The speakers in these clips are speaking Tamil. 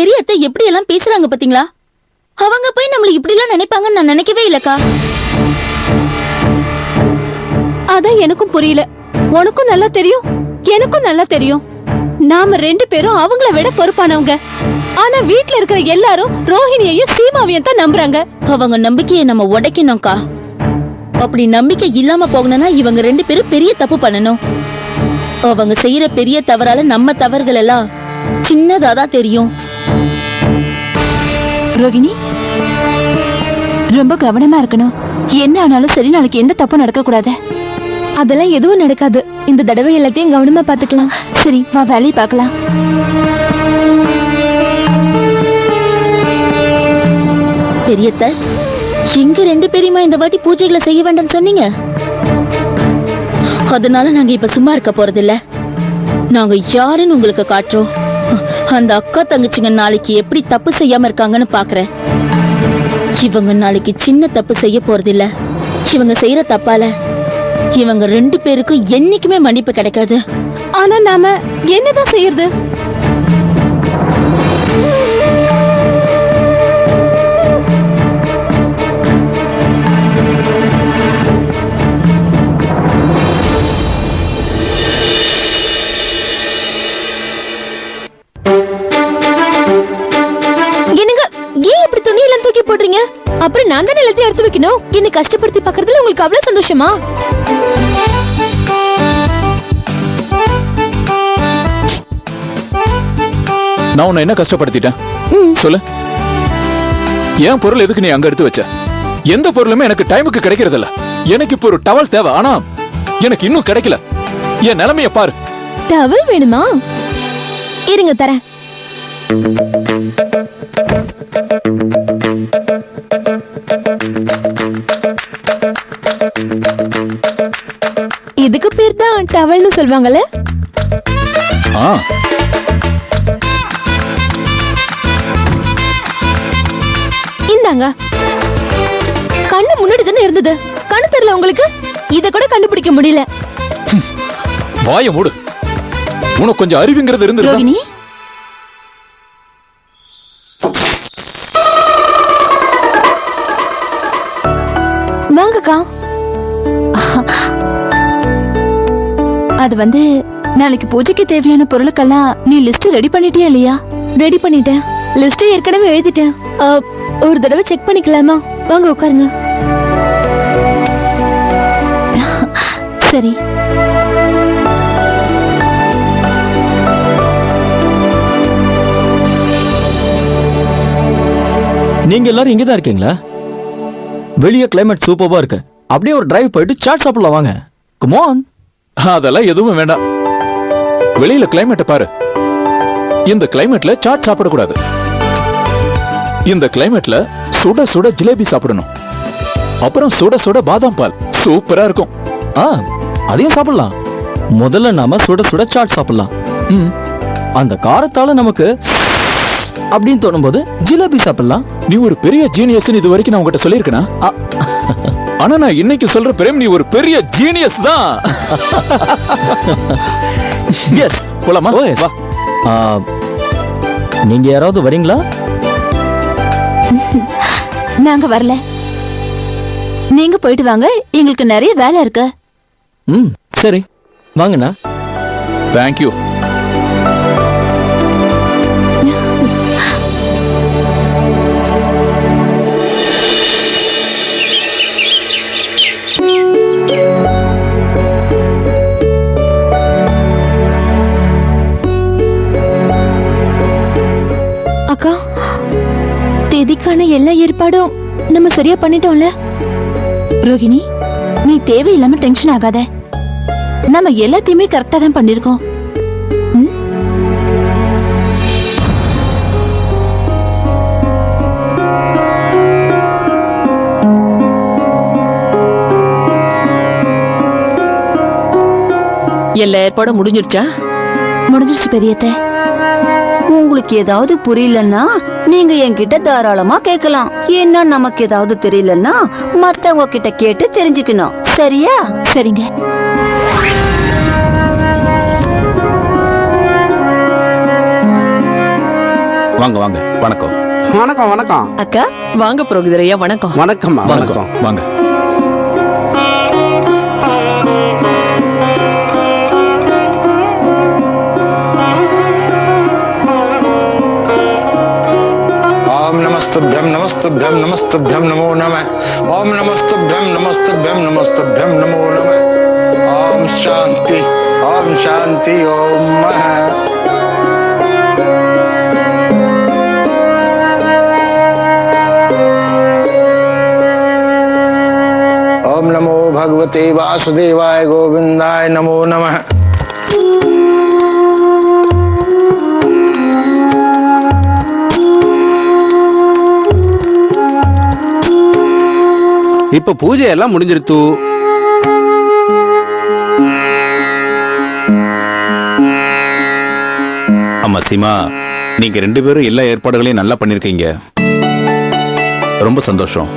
பெரியத்தை எப்படி எல்லாம் பேசுறாங்க பாத்தீங்களா? அவங்க போய் நம்மள இப்படி எல்லாம் நினைப்பாங்கன்னு நான் நினைக்கவே இல்லக்கா. அதான் எனக்கும் புரியல. உனக்கும் நல்லா தெரியும், எனக்கும் நல்லா தெரியும். நாம 2 பேரும் அவங்கள விட பொறுப்பானவங்க. ஆனா வீட்ல இருக்கிற எல்லாரும் ரோஹிணியையும் சீமாவையும் தான் நம்புறாங்க. அவங்க நம்பிக்கையை நம்ம உடைக்கணும்க்கா. அப்படி நம்பிக்கை இல்லாம போகணும்னா இவங்க 2 பேரும் பெரிய தப்பு பண்ணணும். அவங்க செய்யற பெரிய தவறால நம்ம தவறுகள் எல்லாம் சின்னதாதான் தெரியும். ரோகிணி, ரொம்ப கவனமா இருக்கணும். என்ன ஆனாலும் சரி, நாளைக்கு எந்த தப்பும் நடக்க கூடாது. அதெல்லாம் எதுவும் நடக்காது. இந்த தடவை எல்லாத்தையும் கவனமா பாத்துக்கலாம். சரி, வா வேலையை பார்க்கலாம். பெரியத்த, எங்க 2 பேரையுமா இந்த வாட்டி பூஜைகளை செய்ய வேண்டாம் சொன்னீங்க? அதனால நாங்க இப்ப சும்மா இருக்க போறதில்ல. நாங்க யாருன்னு உங்களுக்கு காட்டுறோம். அந்த அக்கா தங்கச்சிங்க நாளைக்கு எப்படி தப்பு செய்யாம இருக்காங்கன்னு பாக்குறேன். இவங்க நாளைக்கு சின்ன தப்பு செய்ய போறதில்ல. இவங்க செய்யற தப்பால இவங்க 2 பேருக்கும் என்னைக்குமே மன்னிப்பு கிடைக்காது. ஆனா நாம என்னதான் செய்யறது? தூக்கி போடுறீங்க. அப்புறம் நான் தான் எல்லாத்தையும் எடுத்து வைக்கணும். என்ன கஷ்டப்படுத்தி பார்க்கறதுல உங்களுக்கு அவ்வளவு சந்தோஷமா? நான் உன்னை என்ன கஷ்டப்படுத்திட்டேன் சொல்லு? என் பொருள் எதுக்கு நீ அங்க எடுத்து வச்ச? எந்த பொருளுமே எனக்கு டைமுக்கு கிடைக்கிறது இல்ல. எனக்கு இப்போ ஒரு டவல் தேவை, ஆனா எனக்கு இன்னும் கிடைக்கல. என் நிலைமைய பாரு. டவல் வேணுமா? இருங்க தரேன். இதுக்கு பேர் தான் டவல்னு சொல்வாங்கல்ல? இந்தாங்க. கண்ணு முன்னாடி தானே இருந்தது. கண்ணு தெரியல உங்களுக்கு? இத கூட கண்டுபிடிக்க முடியல. வாய மூடு. உனக்கு கொஞ்சம் அறிவுங்கிறது இருந்திருந்தா. ரோகிணி, வாங்கக்கா. அது நாளைக்கு பூஜைக்கு தேவையான பொருளுக்கெல்லாம் நீ லிஸ்ட் ரெடி பண்ணிட்டியா இல்லையா? ரெடி பண்ணிட்டேன். லிஸ்ட் ஏற்கனவே எழுதிட்டேன். ஒரு தடவை செக் பண்ணிக்கலாமா? வாங்க உட்காருங்க. சரி. நீங்க எல்லாரும் இங்கதான் இருக்கீங்களா? வெளியே கிளைமேட் சூப்பரா இருக்கு. அப்படியே ஒரு டிரைவ் போயிட்டு சாட் சாப்பிடலாம் வாங்க. Come on. அதெல்லாம் எதுவும் வேண்டாம். வெளியில கிளைமேட்டை பாரு. இந்த கிளைமேட்ல சாட் சாப்பிடக்கூடாது. இந்த கிளைமேட்ல சுட சுட ஜிலேபி சாப்பிடணும். அப்புறம் சுட சுட பாதாம் பால் சூப்பரா இருக்கும். அதையும் சாப்பிடலாம். முதல்ல நாம சுட சுட சாட் சாப்பிடலாம். அந்த காரத்தால நமக்கு அப்படின்னு தோணும்போது ஜிலேபி சாப்பிடலாம். நீ ஒரு பெரிய ஜீனியஸ் இது வரைக்கும் நான் உங்ககிட்ட சொல்லியிருக்கேனா? ஆனா நான் இன்னைக்கு சொல்ற பிரேம், நீ ஒரு பெரிய ஜீனியஸ் தான். எஸ், போலாமா? வா. நீங்க யாராவது வரீங்களா? நாங்க வரல. நீங்க போயிட்டு வாங்க. எங்களுக்கு நிறைய வேலை இருக்கு. சரி வாங்கண்ணா. தேங்க்யூ. அக்கா, தேதிக்கான எல்லா ஏற்பாடும் நம்ம சரியா பண்ணிட்டோம்ல? ரோகிணி, நீ தேவையில்லாம டென்ஷன் ஆகாத. நம்ம எல்லாத்தையுமே கரெக்டா தான் பண்ணிருக்கோம். எல்லா ஏற்பாடும் முடிஞ்சிருச்சா? முடிஞ்சிருச்சு பெரியத்தை. உங்களுக்கு ஏதாவது புரியலன்னா நீங்க என்கிட்ட தாராளமா கேட்கலாம். ஏன்னா நமக்கு ஏதாவது தெரியலன்னா மத்தவங்க கிட்ட கேட்டு தெரிஞ்சுக்கணும். சரியா? சரிங்க. வாங்க வாங்க வணக்கம். வணக்கம் வணக்கம் அக்கா வாங்க புரோகிதரையா, வணக்கம். வணக்கம்மா வணக்கம் வணக்கம். வாங்க. ओम नमस्तुभ्यं नमस्तुभ्यं नमस्तुभ्यं नमो नमः। ओम नमस्तुभ्यं नमस्तुभ्यं नमस्तुभ्यं नमो नमः। ओम शांति ओम मः। ओम नमो भगवते वासुदेवाय गोविंदाय नमो नमः। இப்ப பூஜை எல்லாம் முடிஞ்சிருத்து. அம்மா சீமா, நீங்க 2 பேரும் எல்லா ஏற்பாடுகளையும் நல்லா பண்ணிருக்கீங்க. ரொம்ப சந்தோஷம்.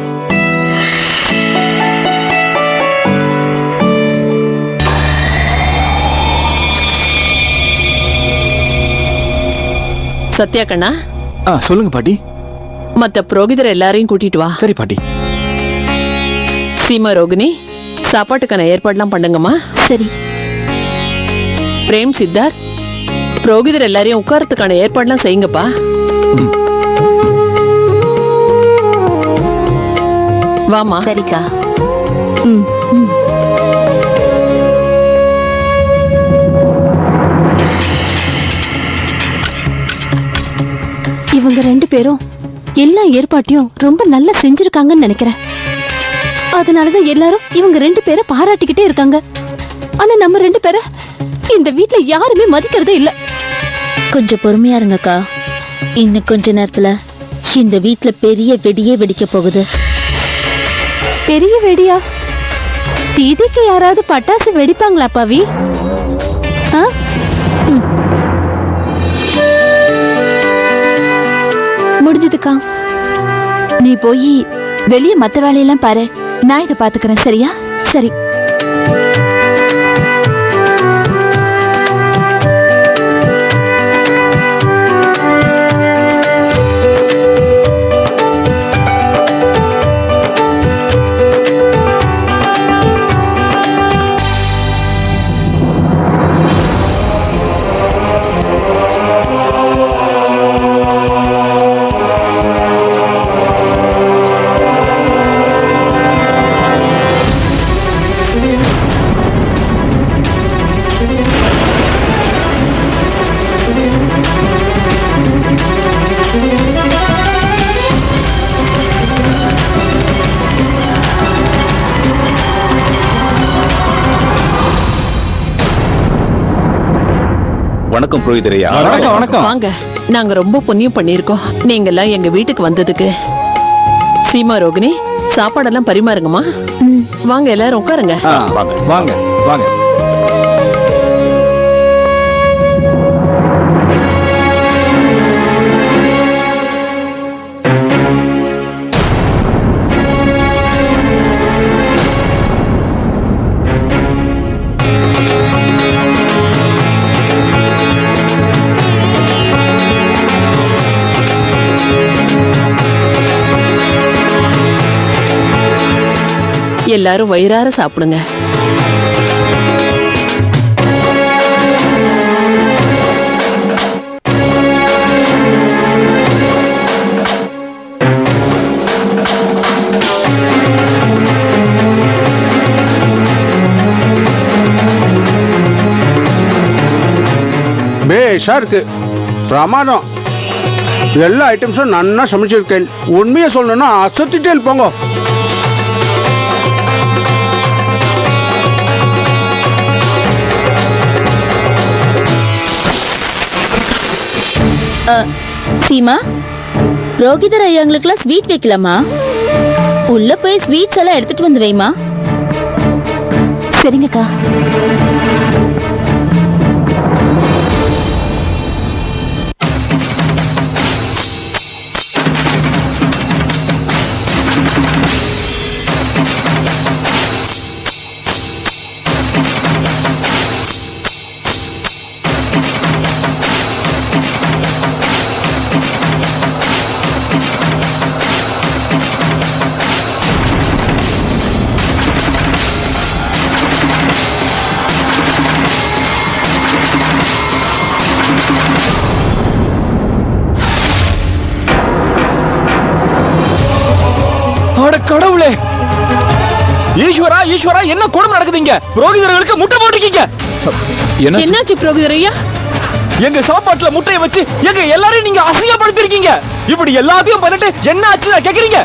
சத்யா கண்ணா, சொல்லுங்க பாட்டி. மத்த புரோகிதர் எல்லாரையும் கூட்டிட்டு வா. சரி பாட்டி. சீமா, ரோகிணி, சாப்பாட்டுக்கான ஏற்பாடுலாம் பண்ணுங்கம்மா. சரி. பிரேம், சித்தார்த், புரோகிதர் எல்லாரையும் உட்காரத்துக்கான ஏற்பாடுலாம் செய்யுங்கப்பா. வாமா. சரிக்கா. ம் ம். இவங்க 2 பேரும் எல்லா ஏற்பாட்டையும் ரொம்ப நல்லா செஞ்சிருக்காங்கன்னு நினைக்கிறேன். அதனாலதான் எல்லாரும் இவங்க 2 பேரை பாராட்டிக்கிட்டே இருக்காங்க. ஆனா நம்ம 2 பேரை இந்த வீட்ல யாருமே மதிக்கிறதே இல்ல. கொஞ்சம் பொறுமையா இருங்கக்கா. இன்னும் கொஞ்ச நேரத்துல இந்த வீட்ல பெரிய வெடியே வெடிக்க போகுது. பெரிய வெடியா? தீதிக்கு யாராவது பட்டாசு வெடிப்பாங்களா பாவி? ஆ? ம். முடிஞ்சதுக்கா. நீ போய் வெளியே மத்த வேலையெல்லாம் பாரு. நான் இதை பாத்துக்கிறேன். சரியா? சரி. வணக்கம் புரோகிதரையா. வணக்கம் வணக்கம். வாங்க. நாங்க ரொம்ப புண்ணியம் பண்ணிருக்கோம் நீங்க எல்லாம் எங்க வீட்டுக்கு வந்ததுக்கு. சீமா, ரோகிணி, சாப்பாடெல்லாம் பரிமாறுங்கம்மா. வாங்க எல்லாரும் உட்காருங்க. வாங்க வாங்க வாங்க. எல்லாரும் வயிறார சாப்பிடுங்க. பேஷா இருக்கு. பிரமாதம். எல்லா ஐட்டம்ஸும் நன்னா சமைச்சிருக்கேன். உண்மையை சொல்லணும்னா அசத்திட்டே போங்க. சீமா, ரோகிதர் ஐயாங்களுக்குலாம் ஸ்வீட் வைக்கலாமா? உள்ள போய் ஸ்வீட்ஸ் எல்லாம் எடுத்துட்டு வந்து வைமா. சரிங்கக்கா. கடவுளே! ஈஸ்வரா ஈஸ்வரா, என்ன கொடுமை நடக்குதுங்க? புரோகிதர்களுக்கு முட்டை போட்டுருக்கீங்க. என்ன என்னாச்சு புரோகிதர் ஐயா? எங்க சாப்பாட்டுல முட்டையை வச்சு எங்க எல்லாரையும் நீங்க அசிங்கப்படுத்திருக்கீங்க. இப்படி எல்லாத்தையும் பண்ணிட்டு என்ன ஆச்சு கேக்குறீங்க?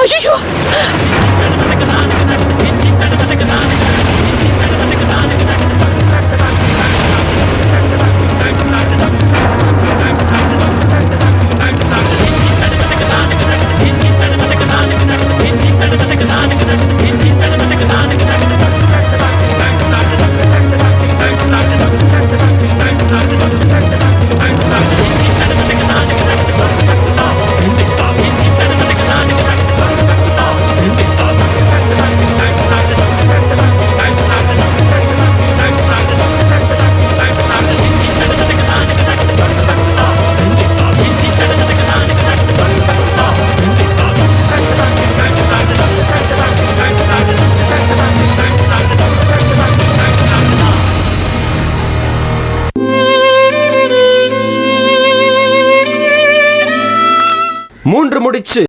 ஐயோ! மூன்று முடிச்சு